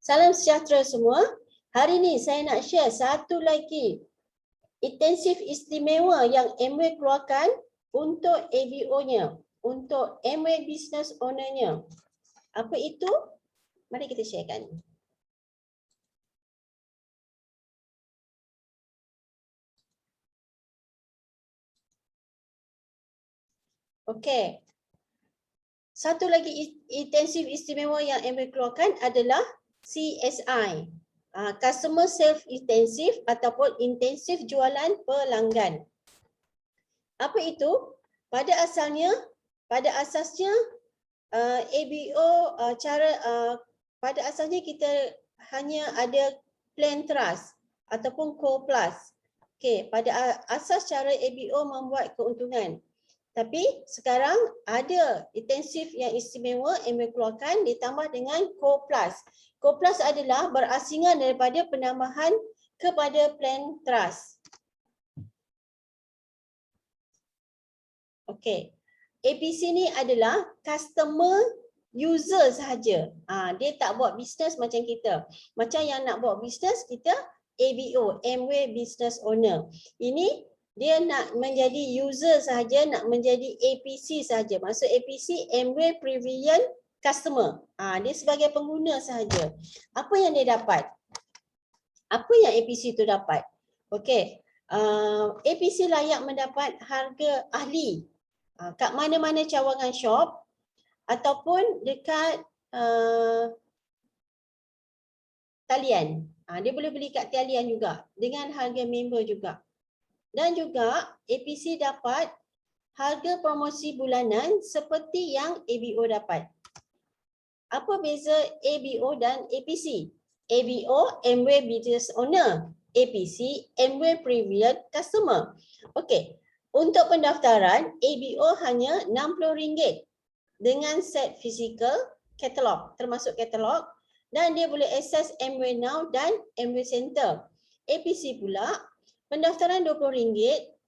Salam sejahtera semua. Hari ini saya nak share satu lagi intensif istimewa yang Amway keluarkan untuk ABO-nya, untuk Amway Business Owner-nya. Apa itu? Mari kita sharekan. Okey. Satu lagi intensif istimewa yang Amway keluarkan adalah CSI. Customer Self Intensive ataupun intensif jualan pelanggan. Apa itu? Pada asasnya ABO pada asasnya kita hanya ada plan trust ataupun core plus. Okey, pada asas cara ABO membuat keuntungan. Tapi sekarang ada intensif yang istimewa Amway keluarkan ditambah dengan core plus. Core plus adalah berasingan daripada penambahan kepada plan trust. Okey. APC ni adalah customer user sahaja. Dia tak buat bisnes macam kita. Macam yang nak buat bisnes kita ABO, Amway Business Owner. Ini dia nak menjadi user sahaja, nak menjadi APC sahaja. Maksud APC Amway Prevalent Customer. Dia sebagai pengguna sahaja. Apa yang dia dapat? Apa yang APC tu dapat? Okey. APC layak mendapat harga ahli kat mana-mana cawangan shop ataupun dekat talian. Dia boleh beli kat talian juga dengan harga member juga. Dan juga APC dapat harga promosi bulanan seperti yang ABO dapat. Apa beza ABO dan APC? ABO Amway Business Owner, APC Amway Prevalent Customer. Okey, untuk pendaftaran ABO hanya RM60 dengan set fizikal katalog, termasuk katalog, dan dia boleh akses Amway Now dan Amway Center. APC pula pendaftaran RM20,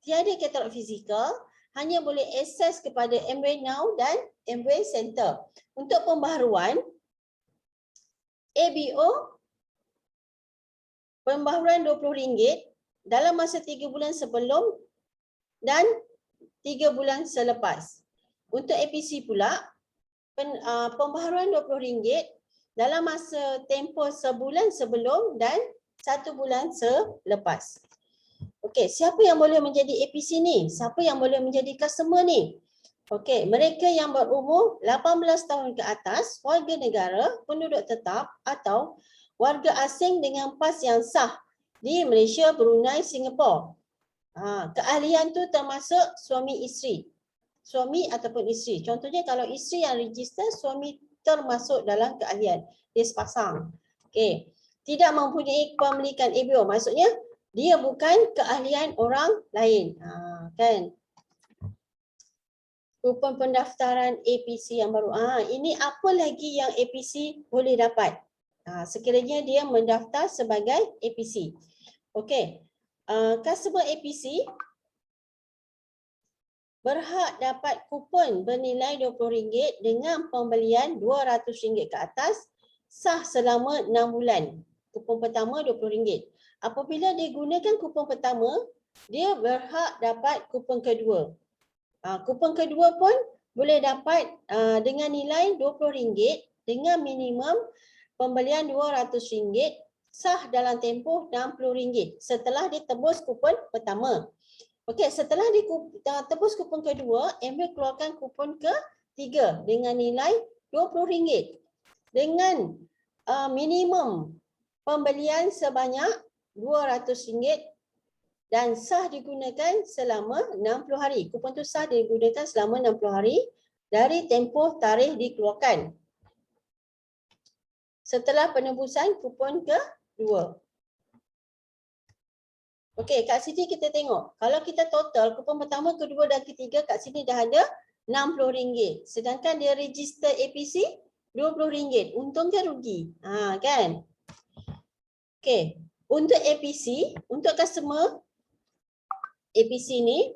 tiada katalog fizikal, hanya boleh akses kepada Amway Now dan Amway Center. Untuk pembaharuan, ABO pembaharuan RM20 dalam masa 3 bulan sebelum dan 3 bulan selepas. Untuk APC pula, pembaharuan RM20 dalam masa tempoh sebulan sebelum dan 1 bulan selepas. Okey, siapa yang boleh menjadi APC ni? Siapa yang boleh menjadi customer ni? Okey, mereka yang berumur 18 tahun ke atas, warga negara, penduduk tetap atau warga asing dengan PAS yang sah di Malaysia, Brunei, Singapura. Keahlian tu termasuk suami isteri. Suami ataupun isteri. Contohnya kalau isteri yang register, suami termasuk dalam keahlian. Dia sepasang. Okey. Tidak mempunyai pemilikan ABO. Maksudnya dia bukan keahlian orang lain. Kan? Kupon pendaftaran APC yang baru. Ini apa lagi yang APC boleh dapat? Sekiranya dia mendaftar sebagai APC. Okey. Customer APC berhak dapat kupon bernilai RM20 dengan pembelian RM200 ke atas, sah selama 6 bulan. Kupon pertama RM20. Apabila dia gunakan kupon pertama, dia berhak dapat kupon kedua. Kupon kedua pun boleh dapat dengan nilai RM20 dengan minimum pembelian RM200, sah dalam tempoh RM60 setelah ditebus kupon pertama. Okey, setelah ditebus kupon kedua, Amway keluarkan kupon ketiga dengan nilai RM20 dengan minimum pembelian sebanyak RM200 dan sah digunakan selama 60 hari. Kupon tu sah digunakan selama 60 hari dari tempoh tarikh dikeluarkan setelah penebusan kupon kedua. Okey, kat sini kita tengok. Kalau kita total kupon pertama, kedua dan ketiga, kat sini dah ada RM60. Sedangkan dia register APC RM20. Untung ke rugi? Kan? Okey. Untuk APC, untuk customer APC ni,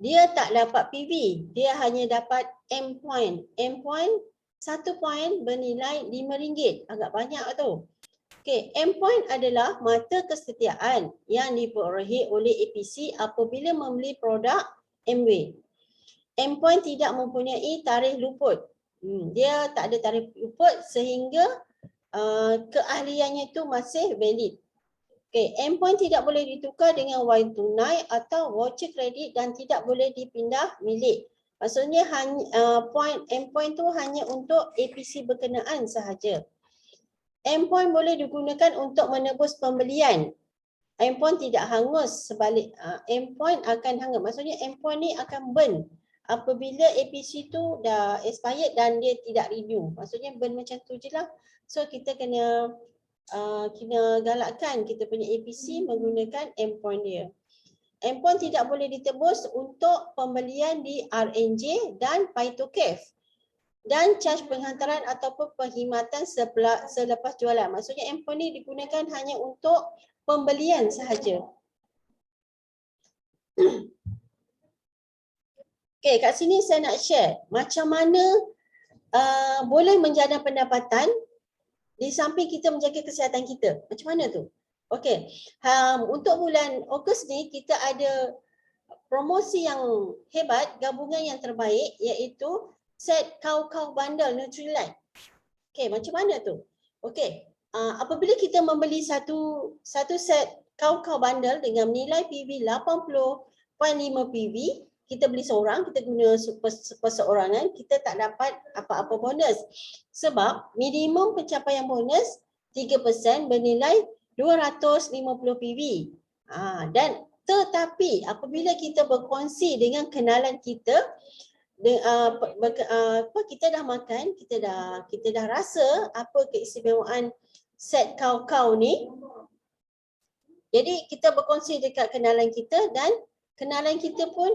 dia tak dapat PV. Dia hanya dapat M point. M point, 1 point bernilai RM5. Agak banyak tu. Okey, endpoint adalah mata kesetiaan yang diperolehi oleh APC apabila membeli produk Amway. Endpoint tidak mempunyai tarikh luput. Dia tak ada tarikh luput sehingga keahliannya itu masih valid. Okey, endpoint tidak boleh ditukar dengan wang tunai atau voucher kredit dan tidak boleh dipindah milik. Maksudnya endpoint tu hanya untuk APC berkenaan sahaja. Endpoint boleh digunakan untuk menebus pembelian. Endpoint tidak hangus, sebalik endpoint akan hangus. Maksudnya endpoint ni akan burn apabila APC tu dah expired dan dia tidak renew. Maksudnya burn macam tu je lah. So kita kena galakkan kita punya APC menggunakan endpoint dia. Endpoint tidak boleh ditebus untuk pembelian di RNJ dan Phytocaf dan caj penghantaran ataupun perkhidmatan selepas jualan. Maksudnya endpoint ni digunakan hanya untuk pembelian sahaja. Okey, kat sini saya nak share macam mana boleh menjana pendapatan di samping kita menjaga kesihatan kita. Macam mana tu? Okey, untuk bulan Ogos ni kita ada promosi yang hebat, gabungan yang terbaik iaitu set kau-kau bundle Nutrilite. Okey, macam mana tu? Okey, apabila kita membeli satu set kau-kau bundle dengan nilai PV 80.5 PV, kita beli seorang, kita guna perseorangan, kita tak dapat apa-apa bonus. Sebab minimum pencapaian bonus 3% bernilai 250 PV. Dan tetapi apabila kita berkongsi dengan kenalan kita, kita dah makan, kita dah rasa apa keistimewaan set kau-kau ni. Jadi kita berkongsi dekat kenalan kita dan kenalan kita pun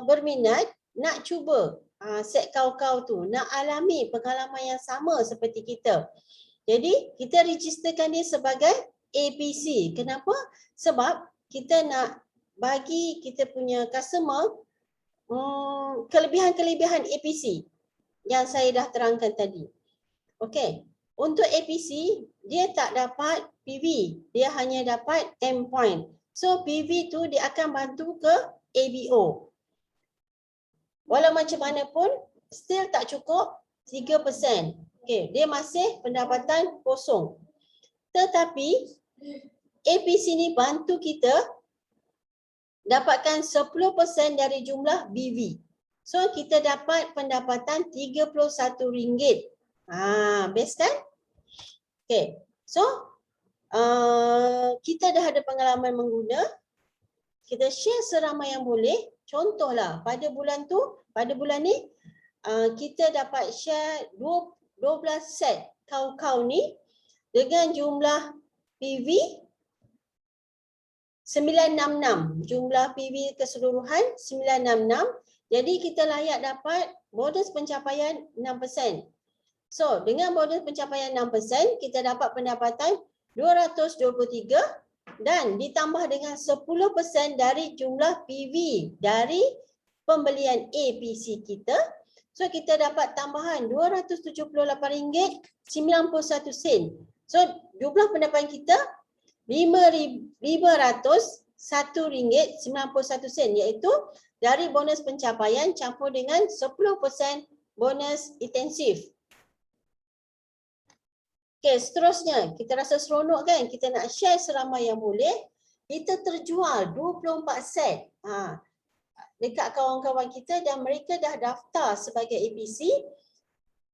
berminat nak cuba set kau-kau tu, nak alami pengalaman yang sama seperti kita. Jadi kita registerkan dia sebagai APC. Kenapa? Sebab kita nak bagi kita punya customer kelebihan-kelebihan APC yang saya dah terangkan tadi. Okey, untuk APC dia tak dapat PV, dia hanya dapat endpoint. So PV tu dia akan bantu ke ABO. Walau macam mana pun still tak cukup 3%. Okey, dia masih pendapatan kosong. Tetapi APC ni bantu kita dapatkan 10% dari jumlah BV. So kita dapat pendapatan RM31. Best kan? Okay. So kita dah ada pengalaman mengguna. Kita share seramai yang boleh. Contohlah pada bulan ni kita dapat share 12 set kau-kau ni dengan jumlah PV 966, jumlah PV keseluruhan 966. Jadi kita layak dapat bonus pencapaian 6%. So dengan bonus pencapaian 6%, kita dapat pendapatan 223 dan ditambah dengan 10% dari jumlah PV dari pembelian APC kita. So kita dapat tambahan RM278.91. So jumlah pendapatan kita RM501.91 iaitu dari bonus pencapaian campur dengan 10% bonus intensif. Okey, seterusnya kita rasa seronok kan, kita nak share seramai yang boleh. Kita terjual 24 set dekat kawan-kawan kita dan mereka dah daftar sebagai APC.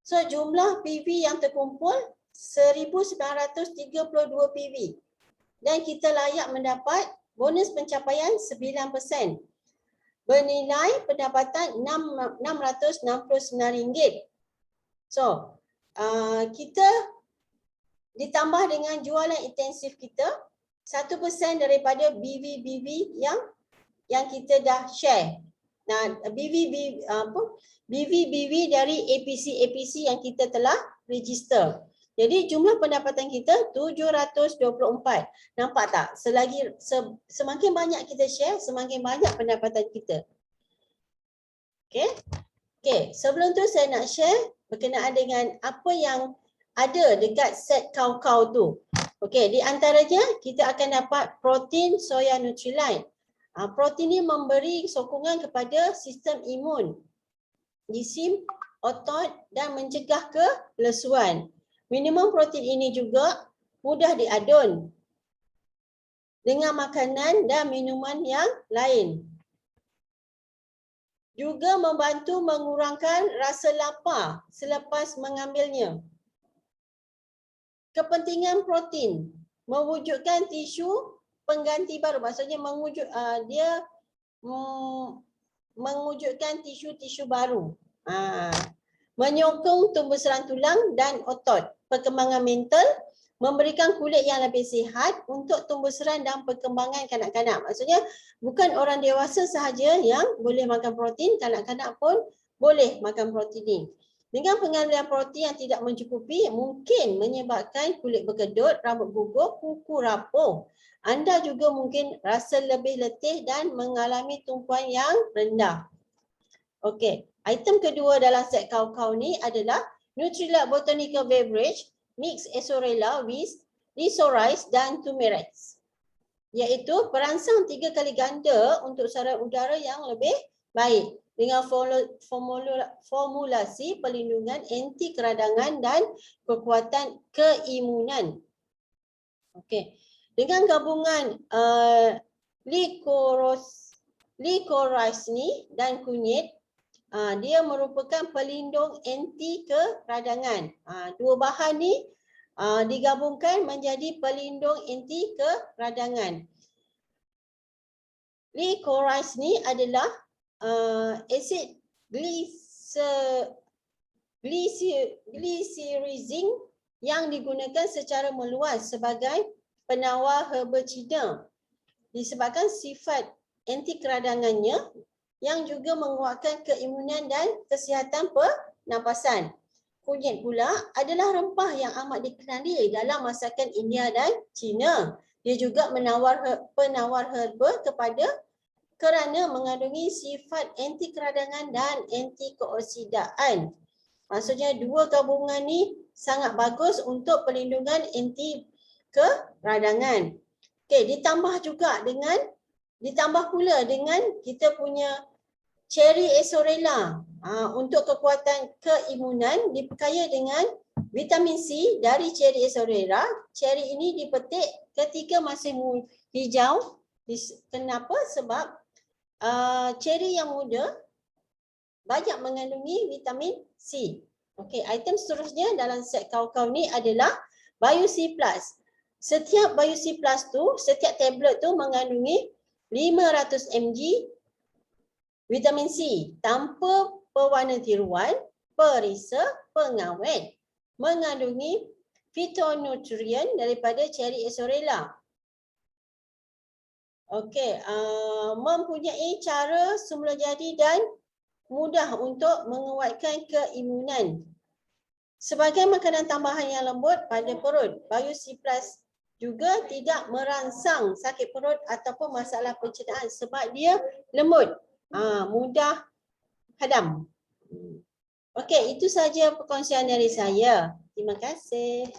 So jumlah PV yang terkumpul 1932 PV. Dan kita layak mendapat bonus pencapaian 9%. Bernilai pendapatan RM669. So, kita ditambah dengan jualan intensif kita 1% daripada BV yang kita dah share. Nah, BV dari APC yang kita telah register. Jadi jumlah pendapatan kita 724. Nampak tak? Semakin banyak kita share, semakin banyak pendapatan kita. Okey. Sebelum tu saya nak share berkenaan dengan apa yang ada dekat set kau-kau tu. Okey, di antaranya kita akan dapat protein soya Nutrilite. Protein ini memberi sokongan kepada sistem imun, jisim, otot dan mencegah kelesuan. Minimum protein ini juga mudah diadun dengan makanan dan minuman yang lain. Juga membantu mengurangkan rasa lapar selepas mengambilnya. Kepentingan protein, mewujudkan tisu pengganti baru, maksudnya mewujudkan tisu-tisu baru. Menyokong tumbuh serang tulang dan otot, perkembangan mental, memberikan kulit yang lebih sihat untuk tumbuh serang dan perkembangan kanak-kanak. Maksudnya bukan orang dewasa sahaja yang boleh makan protein, kanak-kanak pun boleh makan protein ini. Dengan pengambilan protein yang tidak mencukupi mungkin menyebabkan kulit berkedut, rambut gugur, kuku rapuh. Anda juga mungkin rasa lebih letih dan mengalami tumpuan yang rendah. Okey, item kedua dalam set kau-kau ni adalah Nutrilite Botanical Beverage Mix Esorella with Risorice dan Turmeric, iaitu perangsang 3 kali ganda untuk saluran udara yang lebih baik dengan formulasi perlindungan anti keradangan dan kekuatan keimunan. Okey, dengan gabungan licorice ni dan kunyit, dia merupakan pelindung anti keradangan. Dua bahan ni digabungkan menjadi pelindung anti keradangan. Licorice ni adalah asid glycyrrhizin yang digunakan secara meluas sebagai penawar herba Cina disebabkan sifat anti keradangannya yang juga menguatkan keimunan dan kesihatan pernafasan. Kunyit pula adalah rempah yang amat dikenali dalam masakan India dan Cina. Dia juga penawar herba kerana mengandungi sifat anti keradangan dan anti keoksidaan. Maksudnya dua gabungan ni sangat bagus untuk perlindungan anti keradangan. Okey, ditambah pula dengan kita punya Cherry Esorella untuk kekuatan keimunan, diperkaya dengan vitamin C dari Cherry Esorella. Cherry ini dipetik ketika masih hijau. Kenapa? Sebab cherry yang muda banyak mengandungi vitamin C. Okey, item seterusnya dalam set kau-kau ni adalah BioC Plus. Setiap BioC Plus tu, setiap tablet tu mengandungi 500 mg vitamin C tanpa pewarna tiruan, perisa, pengawet. Mengandungi fitonutrien daripada Cherry Esorella. Okey, mempunyai cara semula jadi dan mudah untuk menguatkan keimunan. Sebagai makanan tambahan yang lembut pada perut, BioC Plus juga tidak merangsang sakit perut ataupun masalah pencernaan sebab dia lembut, mudah hadam. Okey, itu saja perkongsian dari saya. Terima kasih.